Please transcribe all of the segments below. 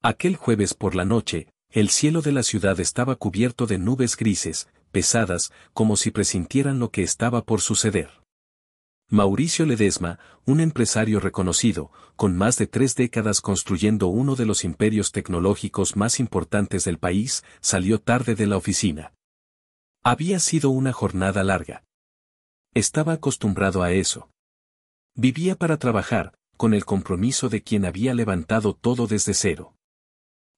Aquel jueves por la noche, el cielo de la ciudad estaba cubierto de nubes grises, pesadas, como si presintieran lo que estaba por suceder. Mauricio Ledesma, un empresario reconocido, con más de 3 décadas construyendo uno de los imperios tecnológicos más importantes del país, salió tarde de la oficina. Había sido una jornada larga. Estaba acostumbrado a eso. Vivía para trabajar, con el compromiso de quien había levantado todo desde cero.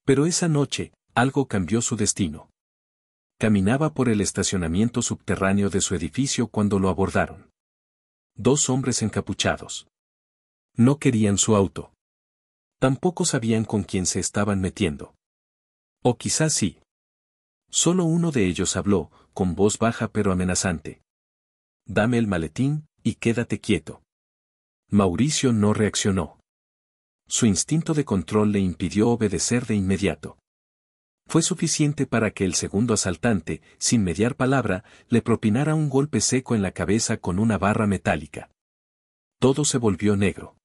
Pero esa noche, algo cambió su destino. Caminaba por el estacionamiento subterráneo de su edificio cuando lo abordaron. 2 hombres encapuchados. No querían su auto. Tampoco sabían con quién se estaban metiendo. O quizás sí. Solo uno de ellos habló, con voz baja pero amenazante. «Dame el maletín, y quédate quieto». Mauricio no reaccionó. Su instinto de control le impidió obedecer de inmediato. Fue suficiente para que el segundo asaltante, sin mediar palabra, le propinara un golpe seco en la cabeza con una barra metálica. Todo se volvió negro.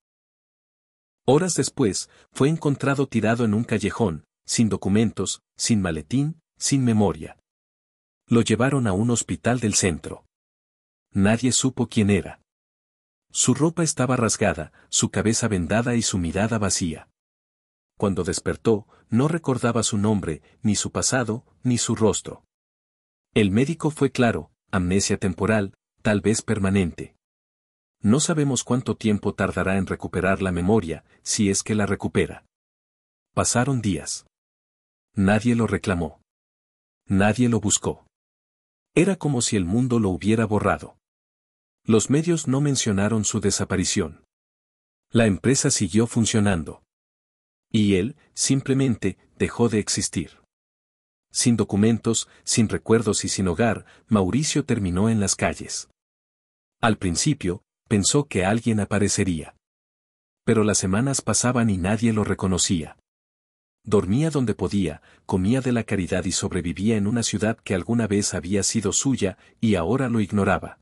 Horas después, fue encontrado tirado en un callejón, sin documentos, sin maletín, sin memoria. Lo llevaron a un hospital del centro. Nadie supo quién era. Su ropa estaba rasgada, su cabeza vendada y su mirada vacía. Cuando despertó, no recordaba su nombre, ni su pasado, ni su rostro. El médico fue claro: amnesia temporal, tal vez permanente. No sabemos cuánto tiempo tardará en recuperar la memoria, si es que la recupera. Pasaron días. Nadie lo reclamó. Nadie lo buscó. Era como si el mundo lo hubiera borrado. Los medios no mencionaron su desaparición. La empresa siguió funcionando. Y él, simplemente, dejó de existir. Sin documentos, sin recuerdos y sin hogar, Mauricio terminó en las calles. Al principio, pensó que alguien aparecería. Pero las semanas pasaban y nadie lo reconocía. Dormía donde podía, comía de la caridad y sobrevivía en una ciudad que alguna vez había sido suya, y ahora lo ignoraba.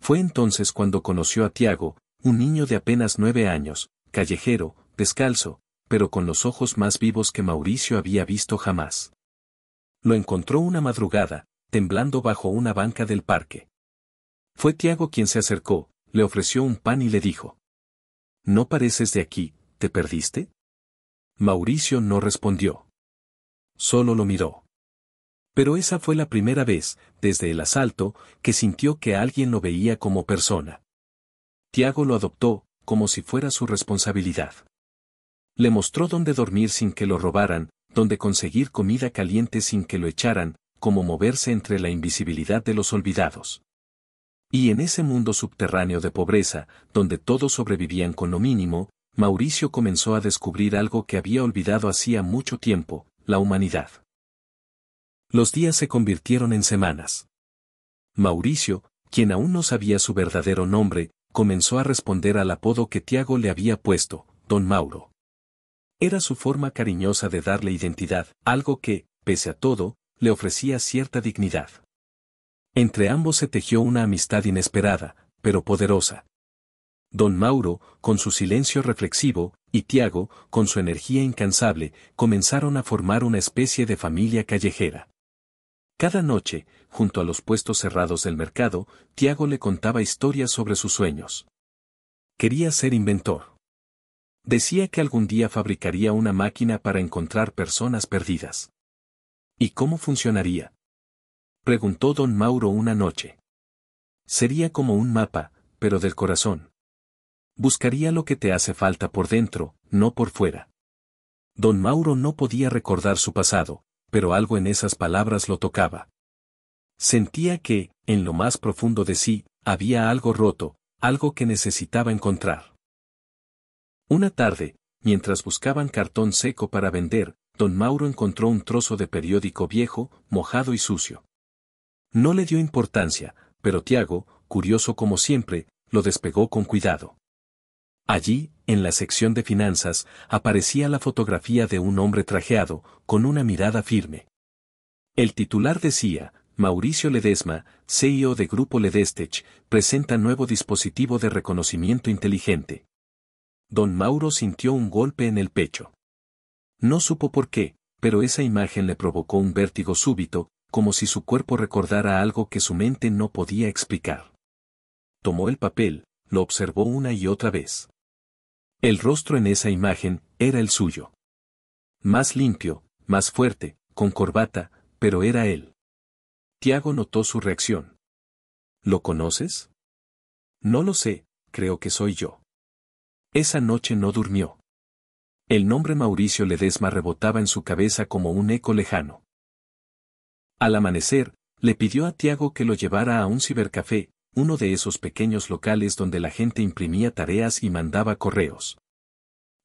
Fue entonces cuando conoció a Tiago, un niño de apenas 9 años, callejero, descalzo, pero con los ojos más vivos que Mauricio había visto jamás. Lo encontró una madrugada, temblando bajo una banca del parque. Fue Tiago quien se acercó, le ofreció un pan y le dijo: «¿No pareces de aquí, te perdiste?». Mauricio no respondió. Solo lo miró. Pero esa fue la primera vez, desde el asalto, que sintió que alguien lo veía como persona. Tiago lo adoptó, como si fuera su responsabilidad. Le mostró dónde dormir sin que lo robaran, dónde conseguir comida caliente sin que lo echaran, cómo moverse entre la invisibilidad de los olvidados. Y en ese mundo subterráneo de pobreza, donde todos sobrevivían con lo mínimo, Mauricio comenzó a descubrir algo que había olvidado hacía mucho tiempo: la humanidad. Los días se convirtieron en semanas. Mauricio, quien aún no sabía su verdadero nombre, comenzó a responder al apodo que Tiago le había puesto: Don Mauro. Era su forma cariñosa de darle identidad, algo que, pese a todo, le ofrecía cierta dignidad. Entre ambos se tejió una amistad inesperada, pero poderosa. Don Mauro, con su silencio reflexivo, y Tiago, con su energía incansable, comenzaron a formar una especie de familia callejera. Cada noche, junto a los puestos cerrados del mercado, Tiago le contaba historias sobre sus sueños. Quería ser inventor. Decía que algún día fabricaría una máquina para encontrar personas perdidas. ¿Y cómo funcionaría?, preguntó don Mauro una noche. Sería como un mapa, pero del corazón. Buscaría lo que te hace falta por dentro, no por fuera. Don Mauro no podía recordar su pasado, pero algo en esas palabras lo tocaba. Sentía que, en lo más profundo de sí, había algo roto, algo que necesitaba encontrar. Una tarde, mientras buscaban cartón seco para vender, don Mauro encontró un trozo de periódico viejo, mojado y sucio. No le dio importancia, pero Tiago, curioso como siempre, lo despegó con cuidado. Allí, en la sección de finanzas, aparecía la fotografía de un hombre trajeado, con una mirada firme. El titular decía: Mauricio Ledesma, CEO de Grupo Ledestech, presenta nuevo dispositivo de reconocimiento inteligente. Don Mauro sintió un golpe en el pecho. No supo por qué, pero esa imagen le provocó un vértigo súbito, como si su cuerpo recordara algo que su mente no podía explicar. Tomó el papel, lo observó una y otra vez. El rostro en esa imagen era el suyo. Más limpio, más fuerte, con corbata, pero era él. Tiago notó su reacción. ¿Lo conoces? No lo sé, creo que soy yo. Esa noche no durmió. El nombre Mauricio Ledesma rebotaba en su cabeza como un eco lejano. Al amanecer, le pidió a Tiago que lo llevara a un cibercafé, uno de esos pequeños locales donde la gente imprimía tareas y mandaba correos.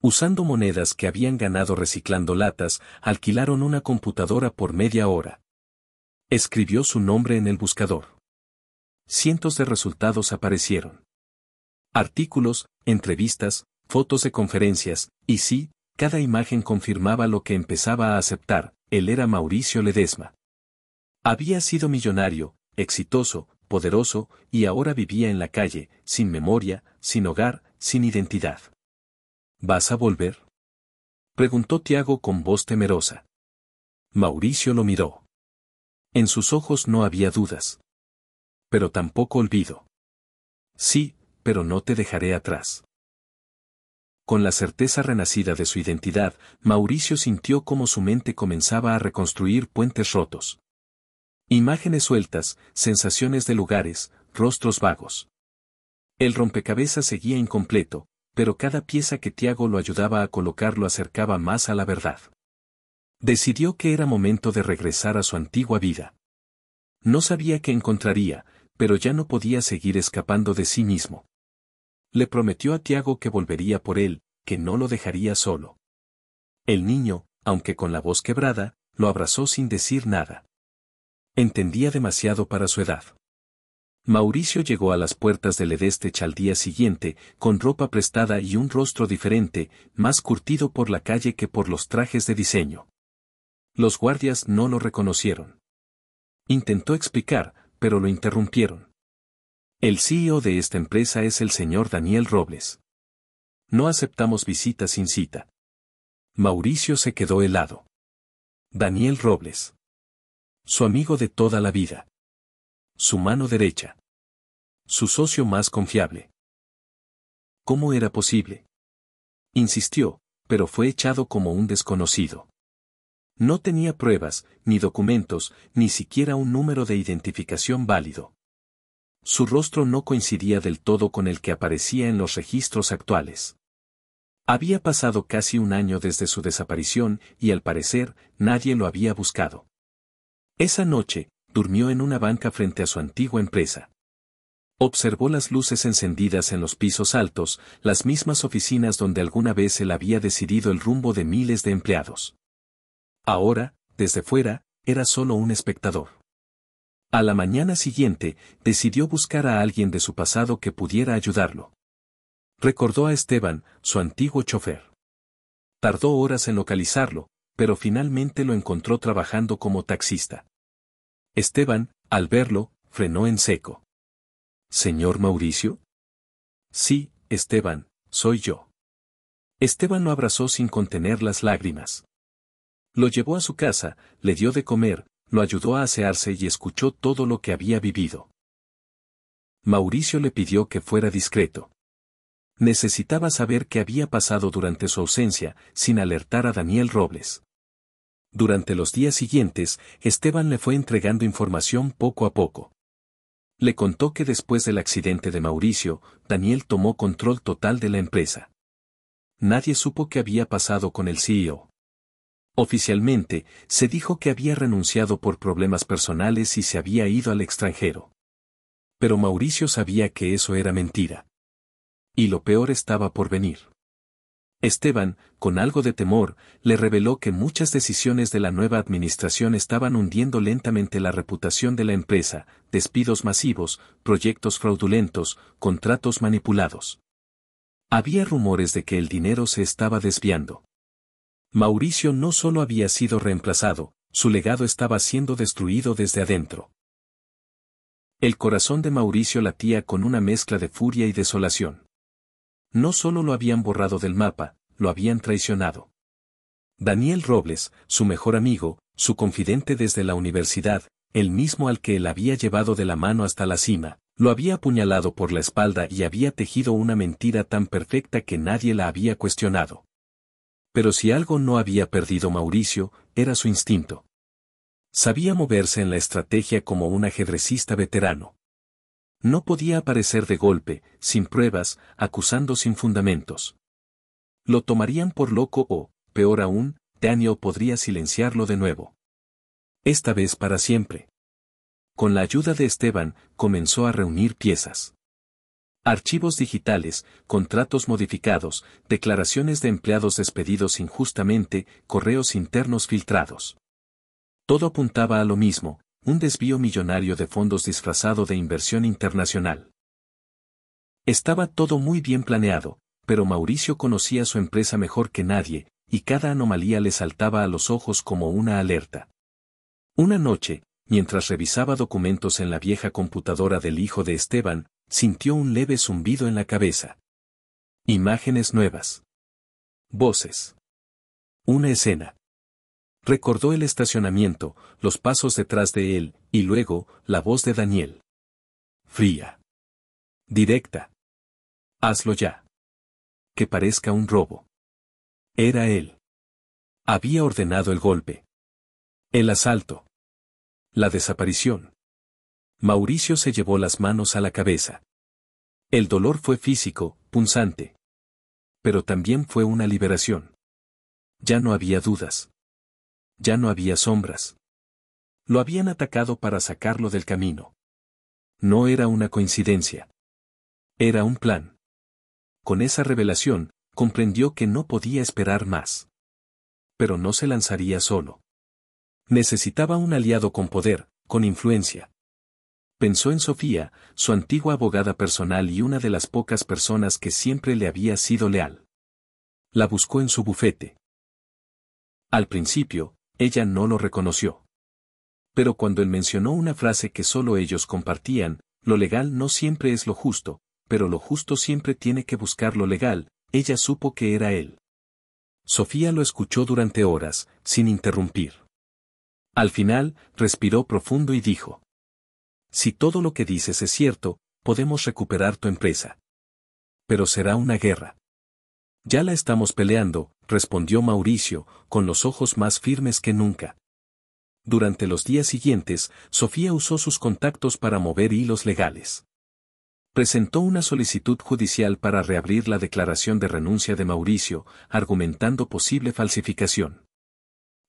Usando monedas que habían ganado reciclando latas, alquilaron una computadora por media hora. Escribió su nombre en el buscador. Cientos de resultados aparecieron. Artículos, entrevistas, fotos de conferencias, y sí, cada imagen confirmaba lo que empezaba a aceptar: él era Mauricio Ledesma. Había sido millonario, exitoso, poderoso, y ahora vivía en la calle, sin memoria, sin hogar, sin identidad. ¿Vas a volver?, preguntó Tiago con voz temerosa. Mauricio lo miró. En sus ojos no había dudas. Pero tampoco olvido. Sí, pero no te dejaré atrás. Con la certeza renacida de su identidad, Mauricio sintió cómo su mente comenzaba a reconstruir puentes rotos. Imágenes sueltas, sensaciones de lugares, rostros vagos. El rompecabezas seguía incompleto, pero cada pieza que Tiago lo ayudaba a colocar lo acercaba más a la verdad. Decidió que era momento de regresar a su antigua vida. No sabía qué encontraría, pero ya no podía seguir escapando de sí mismo. Le prometió a Tiago que volvería por él, que no lo dejaría solo. El niño, aunque con la voz quebrada, lo abrazó sin decir nada. Entendía demasiado para su edad. Mauricio llegó a las puertas del Edestech al día siguiente, con ropa prestada y un rostro diferente, más curtido por la calle que por los trajes de diseño. Los guardias no lo reconocieron. Intentó explicar, pero lo interrumpieron. El CEO de esta empresa es el señor Daniel Robles. No aceptamos visitas sin cita. Mauricio se quedó helado. Daniel Robles. Su amigo de toda la vida. Su mano derecha. Su socio más confiable. ¿Cómo era posible? Insistió, pero fue echado como un desconocido. No tenía pruebas, ni documentos, ni siquiera un número de identificación válido. Su rostro no coincidía del todo con el que aparecía en los registros actuales. Había pasado casi un año desde su desaparición y al parecer nadie lo había buscado. Esa noche, durmió en una banca frente a su antigua empresa. Observó las luces encendidas en los pisos altos, las mismas oficinas donde alguna vez él había decidido el rumbo de miles de empleados. Ahora, desde fuera, era solo un espectador. A la mañana siguiente, decidió buscar a alguien de su pasado que pudiera ayudarlo. Recordó a Esteban, su antiguo chofer. Tardó horas en localizarlo, pero finalmente lo encontró trabajando como taxista. Esteban, al verlo, frenó en seco. ¿Señor Mauricio? Sí, Esteban, soy yo. Esteban lo abrazó sin contener las lágrimas. Lo llevó a su casa, le dio de comer, lo ayudó a asearse y escuchó todo lo que había vivido. Mauricio le pidió que fuera discreto. Necesitaba saber qué había pasado durante su ausencia, sin alertar a Daniel Robles. Durante los días siguientes, Esteban le fue entregando información poco a poco. Le contó que después del accidente de Mauricio, Daniel tomó control total de la empresa. Nadie supo qué había pasado con el CEO. Oficialmente, se dijo que había renunciado por problemas personales y se había ido al extranjero. Pero Mauricio sabía que eso era mentira. Y lo peor estaba por venir. Esteban, con algo de temor, le reveló que muchas decisiones de la nueva administración estaban hundiendo lentamente la reputación de la empresa: despidos masivos, proyectos fraudulentos, contratos manipulados. Había rumores de que el dinero se estaba desviando. Mauricio no solo había sido reemplazado, su legado estaba siendo destruido desde adentro. El corazón de Mauricio latía con una mezcla de furia y desolación. No solo lo habían borrado del mapa, lo habían traicionado. Daniel Robles, su mejor amigo, su confidente desde la universidad, el mismo al que él había llevado de la mano hasta la cima, lo había apuñalado por la espalda y había tejido una mentira tan perfecta que nadie la había cuestionado. Pero si algo no había perdido Mauricio, era su instinto. Sabía moverse en la estrategia como un ajedrecista veterano. No podía aparecer de golpe, sin pruebas, acusando sin fundamentos. Lo tomarían por loco o, peor aún, Daniel podría silenciarlo de nuevo. Esta vez para siempre. Con la ayuda de Esteban, comenzó a reunir piezas. Archivos digitales, contratos modificados, declaraciones de empleados despedidos injustamente, correos internos filtrados. Todo apuntaba a lo mismo, un desvío millonario de fondos disfrazado de inversión internacional. Estaba todo muy bien planeado, pero Mauricio conocía su empresa mejor que nadie, y cada anomalía le saltaba a los ojos como una alerta. Una noche, mientras revisaba documentos en la vieja computadora del hijo de Esteban, sintió un leve zumbido en la cabeza. Imágenes nuevas. Voces. Una escena. Recordó el estacionamiento, los pasos detrás de él, y luego, la voz de Daniel. Fría. Directa. Hazlo ya. Que parezca un robo. Era él. Había ordenado el golpe. El asalto. La desaparición. Mauricio se llevó las manos a la cabeza. El dolor fue físico, punzante. Pero también fue una liberación. Ya no había dudas. Ya no había sombras. Lo habían atacado para sacarlo del camino. No era una coincidencia. Era un plan. Con esa revelación, comprendió que no podía esperar más. Pero no se lanzaría solo. Necesitaba un aliado con poder, con influencia. Pensó en Sofía, su antigua abogada personal y una de las pocas personas que siempre le había sido leal. La buscó en su bufete. Al principio, ella no lo reconoció. Pero cuando él mencionó una frase que solo ellos compartían, lo legal no siempre es lo justo, pero lo justo siempre tiene que buscar lo legal, ella supo que era él. Sofía lo escuchó durante horas, sin interrumpir. Al final, respiró profundo y dijo: si todo lo que dices es cierto, podemos recuperar tu empresa. Pero será una guerra. Ya la estamos peleando, respondió Mauricio, con los ojos más firmes que nunca. Durante los días siguientes, Sofía usó sus contactos para mover hilos legales. Presentó una solicitud judicial para reabrir la declaración de renuncia de Mauricio, argumentando posible falsificación.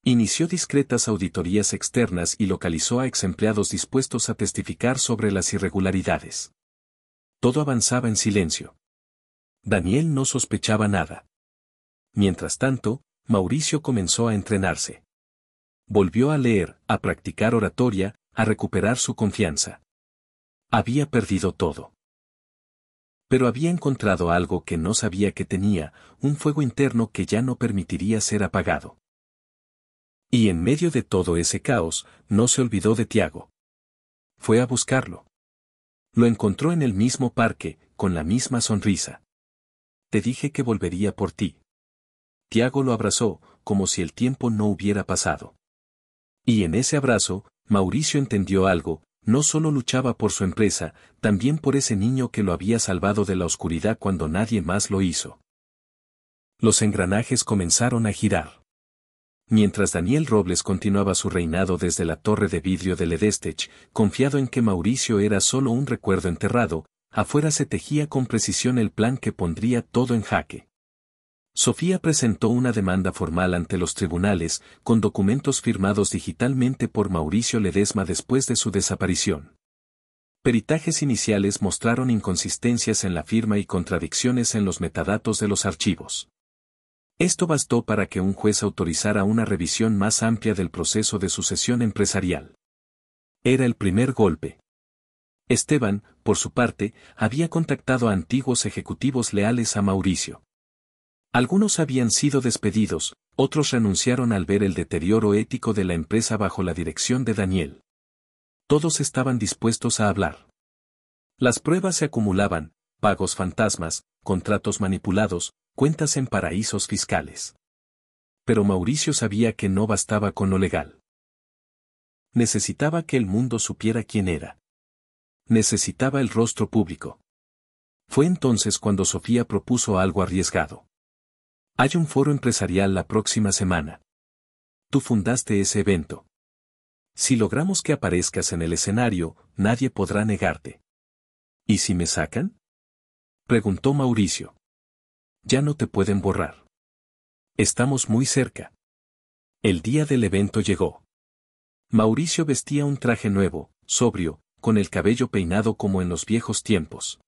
Inició discretas auditorías externas y localizó a exempleados dispuestos a testificar sobre las irregularidades. Todo avanzaba en silencio. Daniel no sospechaba nada. Mientras tanto, Mauricio comenzó a entrenarse. Volvió a leer, a practicar oratoria, a recuperar su confianza. Había perdido todo. Pero había encontrado algo que no sabía que tenía, un fuego interno que ya no permitiría ser apagado. Y en medio de todo ese caos, no se olvidó de Tiago. Fue a buscarlo. Lo encontró en el mismo parque, con la misma sonrisa. Te dije que volvería por ti. Tiago lo abrazó, como si el tiempo no hubiera pasado. Y en ese abrazo, Mauricio entendió algo, no solo luchaba por su empresa, también por ese niño que lo había salvado de la oscuridad cuando nadie más lo hizo. Los engranajes comenzaron a girar. Mientras Daniel Robles continuaba su reinado desde la torre de vidrio de Ledestech, confiado en que Mauricio era solo un recuerdo enterrado, afuera se tejía con precisión el plan que pondría todo en jaque. Sofía presentó una demanda formal ante los tribunales, con documentos firmados digitalmente por Mauricio Ledesma después de su desaparición. Peritajes iniciales mostraron inconsistencias en la firma y contradicciones en los metadatos de los archivos. Esto bastó para que un juez autorizara una revisión más amplia del proceso de sucesión empresarial. Era el primer golpe. Esteban, por su parte, había contactado a antiguos ejecutivos leales a Mauricio. Algunos habían sido despedidos, otros renunciaron al ver el deterioro ético de la empresa bajo la dirección de Daniel. Todos estaban dispuestos a hablar. Las pruebas se acumulaban, pagos fantasmas, contratos manipulados, cuentas en paraísos fiscales. Pero Mauricio sabía que no bastaba con lo legal. Necesitaba que el mundo supiera quién era. Necesitaba el rostro público. Fue entonces cuando Sofía propuso algo arriesgado. Hay un foro empresarial la próxima semana. Tú fundaste ese evento. Si logramos que aparezcas en el escenario, nadie podrá negarte. ¿Y si me sacan? Preguntó Mauricio. Ya no te pueden borrar. Estamos muy cerca. El día del evento llegó. Mauricio vestía un traje nuevo, sobrio, con el cabello peinado como en los viejos tiempos.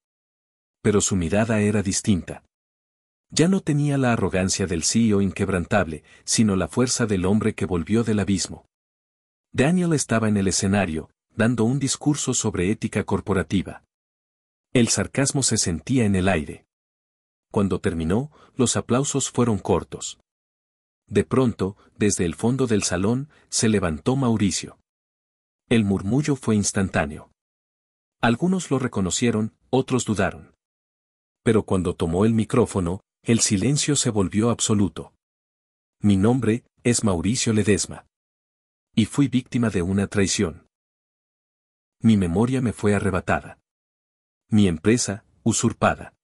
Pero su mirada era distinta. Ya no tenía la arrogancia del CEO inquebrantable, sino la fuerza del hombre que volvió del abismo. Daniel estaba en el escenario, dando un discurso sobre ética corporativa. El sarcasmo se sentía en el aire. Cuando terminó, los aplausos fueron cortos. De pronto, desde el fondo del salón, se levantó Mauricio. El murmullo fue instantáneo. Algunos lo reconocieron, otros dudaron. Pero cuando tomó el micrófono, el silencio se volvió absoluto. Mi nombre es Mauricio Ledesma. Y fui víctima de una traición. Mi memoria me fue arrebatada. Mi empresa, usurpada.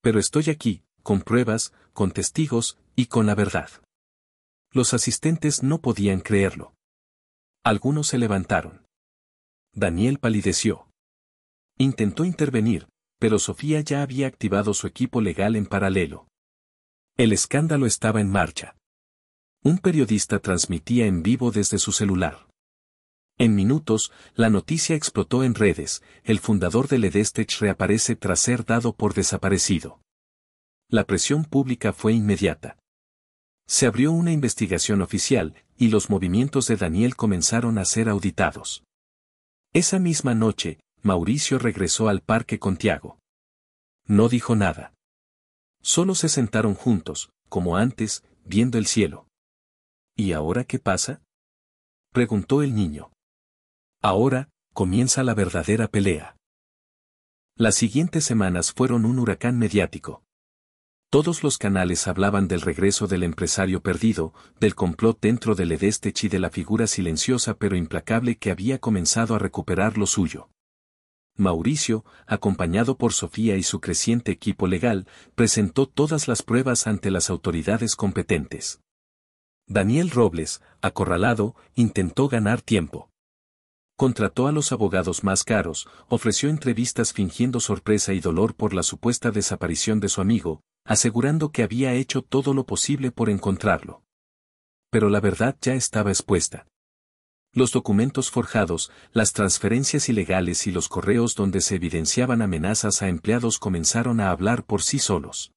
Pero estoy aquí, con pruebas, con testigos, y con la verdad. Los asistentes no podían creerlo. Algunos se levantaron. Daniel palideció. Intentó intervenir, pero Sofía ya había activado su equipo legal en paralelo. El escándalo estaba en marcha. Un periodista transmitía en vivo desde su celular. En minutos, la noticia explotó en redes: el fundador de Ledestech reaparece tras ser dado por desaparecido. La presión pública fue inmediata. Se abrió una investigación oficial, y los movimientos de Daniel comenzaron a ser auditados. Esa misma noche, Mauricio regresó al parque con Tiago. No dijo nada. Solo se sentaron juntos, como antes, viendo el cielo. ¿Y ahora qué pasa?, preguntó el niño. Ahora, comienza la verdadera pelea. Las siguientes semanas fueron un huracán mediático. Todos los canales hablaban del regreso del empresario perdido, del complot dentro de Ledestech y de la figura silenciosa pero implacable que había comenzado a recuperar lo suyo. Mauricio, acompañado por Sofía y su creciente equipo legal, presentó todas las pruebas ante las autoridades competentes. Daniel Robles, acorralado, intentó ganar tiempo. Contrató a los abogados más caros, ofreció entrevistas fingiendo sorpresa y dolor por la supuesta desaparición de su amigo, asegurando que había hecho todo lo posible por encontrarlo. Pero la verdad ya estaba expuesta. Los documentos forjados, las transferencias ilegales y los correos donde se evidenciaban amenazas a empleados comenzaron a hablar por sí solos.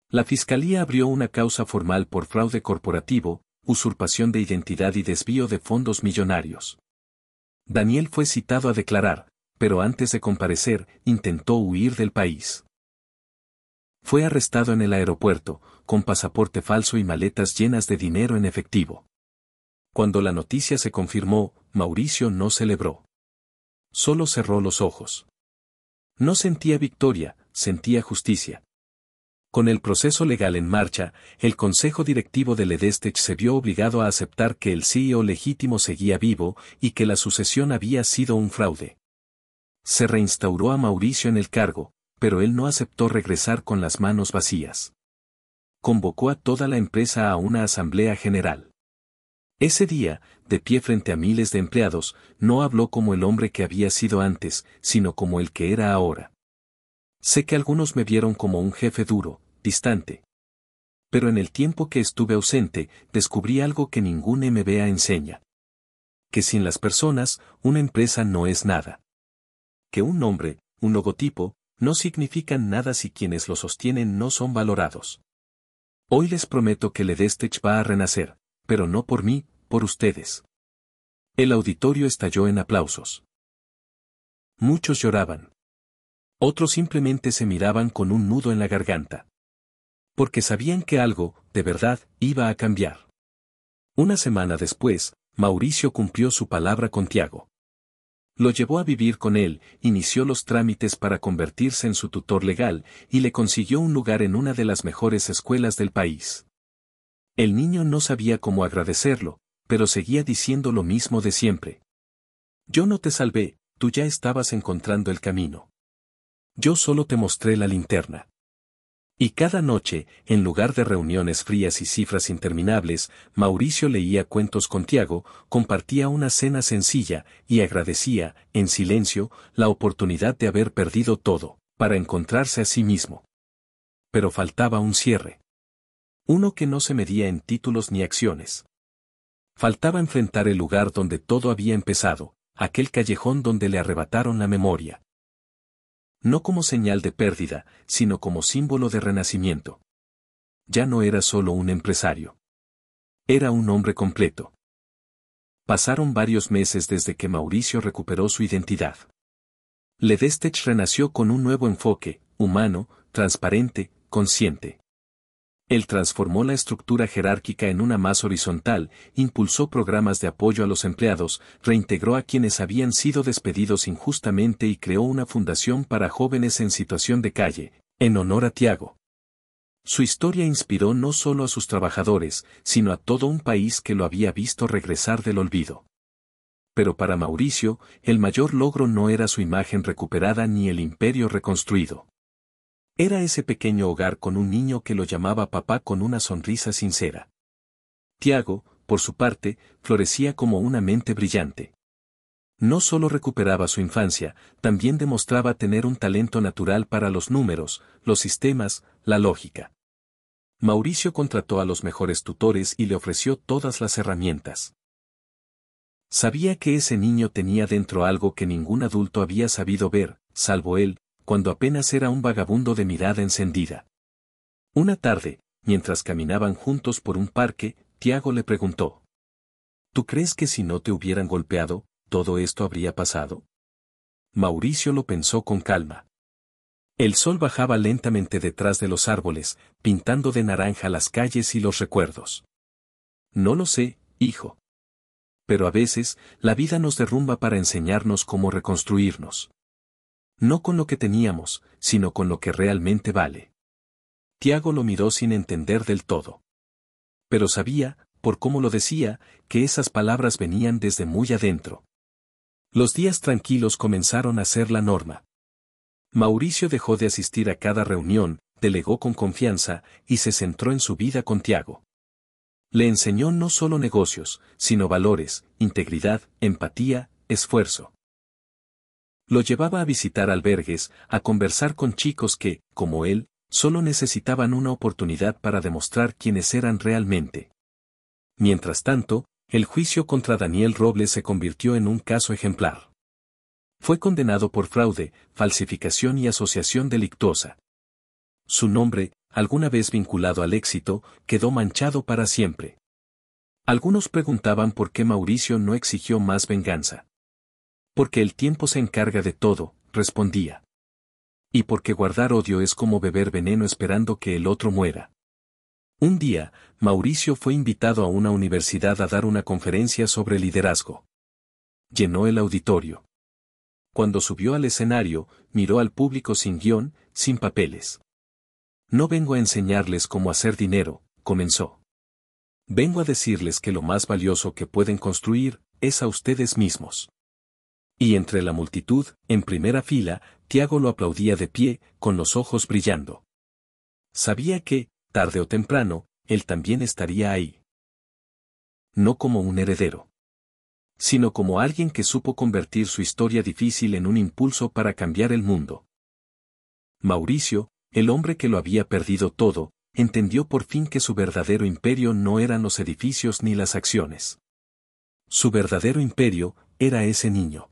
La Fiscalía abrió una causa formal por fraude corporativo, usurpación de identidad y desvío de fondos millonarios. Daniel fue citado a declarar, pero antes de comparecer, intentó huir del país. Fue arrestado en el aeropuerto, con pasaporte falso y maletas llenas de dinero en efectivo. Cuando la noticia se confirmó, Mauricio no celebró. Solo cerró los ojos. No sentía victoria, sentía justicia. Con el proceso legal en marcha, el consejo directivo de Ledestech se vio obligado a aceptar que el CEO legítimo seguía vivo y que la sucesión había sido un fraude. Se reinstauró a Mauricio en el cargo, pero él no aceptó regresar con las manos vacías. Convocó a toda la empresa a una asamblea general. Ese día, de pie frente a miles de empleados, no habló como el hombre que había sido antes, sino como el que era ahora. Sé que algunos me vieron como un jefe duro, distante. Pero en el tiempo que estuve ausente, descubrí algo que ningún MBA enseña. Que sin las personas, una empresa no es nada. Que un nombre, un logotipo, no significan nada si quienes lo sostienen no son valorados. Hoy les prometo que Ledestech va a renacer, pero no por mí, por ustedes. El auditorio estalló en aplausos. Muchos lloraban. Otros simplemente se miraban con un nudo en la garganta. Porque sabían que algo, de verdad, iba a cambiar. Una semana después, Mauricio cumplió su palabra con Tiago. Lo llevó a vivir con él, inició los trámites para convertirse en su tutor legal, y le consiguió un lugar en una de las mejores escuelas del país. El niño no sabía cómo agradecerlo, pero seguía diciendo lo mismo de siempre. Yo no te salvé, tú ya estabas encontrando el camino. Yo solo te mostré la linterna. Y cada noche, en lugar de reuniones frías y cifras interminables, Mauricio leía cuentos con Tiago, compartía una cena sencilla y agradecía, en silencio, la oportunidad de haber perdido todo, para encontrarse a sí mismo. Pero faltaba un cierre. Uno que no se medía en títulos ni acciones. Faltaba enfrentar el lugar donde todo había empezado, aquel callejón donde le arrebataron la memoria. No como señal de pérdida, sino como símbolo de renacimiento. Ya no era solo un empresario. Era un hombre completo. Pasaron varios meses desde que Mauricio recuperó su identidad. Ledestech renació con un nuevo enfoque, humano, transparente, consciente. Él transformó la estructura jerárquica en una más horizontal, impulsó programas de apoyo a los empleados, reintegró a quienes habían sido despedidos injustamente y creó una fundación para jóvenes en situación de calle, en honor a Tiago. Su historia inspiró no solo a sus trabajadores, sino a todo un país que lo había visto regresar del olvido. Pero para Mauricio, el mayor logro no era su imagen recuperada ni el imperio reconstruido. Era ese pequeño hogar con un niño que lo llamaba papá con una sonrisa sincera. Tiago, por su parte, florecía como una mente brillante. No solo recuperaba su infancia, también demostraba tener un talento natural para los números, los sistemas, la lógica. Mauricio contrató a los mejores tutores y le ofreció todas las herramientas. Sabía que ese niño tenía dentro algo que ningún adulto había sabido ver, salvo él, cuando apenas era un vagabundo de mirada encendida. Una tarde, mientras caminaban juntos por un parque, Tiago le preguntó: ¿Tú crees que si no te hubieran golpeado, todo esto habría pasado? Mauricio lo pensó con calma. El sol bajaba lentamente detrás de los árboles, pintando de naranja las calles y los recuerdos. No lo sé, hijo. Pero a veces, la vida nos derrumba para enseñarnos cómo reconstruirnos. No con lo que teníamos, sino con lo que realmente vale. Tiago lo miró sin entender del todo. Pero sabía, por cómo lo decía, que esas palabras venían desde muy adentro. Los días tranquilos comenzaron a ser la norma. Mauricio dejó de asistir a cada reunión, delegó con confianza, y se centró en su vida con Tiago. Le enseñó no solo negocios, sino valores, integridad, empatía, esfuerzo. Lo llevaba a visitar albergues, a conversar con chicos que, como él, solo necesitaban una oportunidad para demostrar quiénes eran realmente. Mientras tanto, el juicio contra Daniel Robles se convirtió en un caso ejemplar. Fue condenado por fraude, falsificación y asociación delictuosa. Su nombre, alguna vez vinculado al éxito, quedó manchado para siempre. Algunos preguntaban por qué Mauricio no exigió más venganza. Porque el tiempo se encarga de todo, respondía. Y porque guardar odio es como beber veneno esperando que el otro muera. Un día, Mauricio fue invitado a una universidad a dar una conferencia sobre liderazgo. Llenó el auditorio. Cuando subió al escenario, miró al público sin guión, sin papeles. No vengo a enseñarles cómo hacer dinero, comenzó. Vengo a decirles que lo más valioso que pueden construir, es a ustedes mismos. Y entre la multitud, en primera fila, Tiago lo aplaudía de pie, con los ojos brillando. Sabía que, tarde o temprano, él también estaría ahí. No como un heredero, sino como alguien que supo convertir su historia difícil en un impulso para cambiar el mundo. Mauricio, el hombre que lo había perdido todo, entendió por fin que su verdadero imperio no eran los edificios ni las acciones. Su verdadero imperio, era ese niño.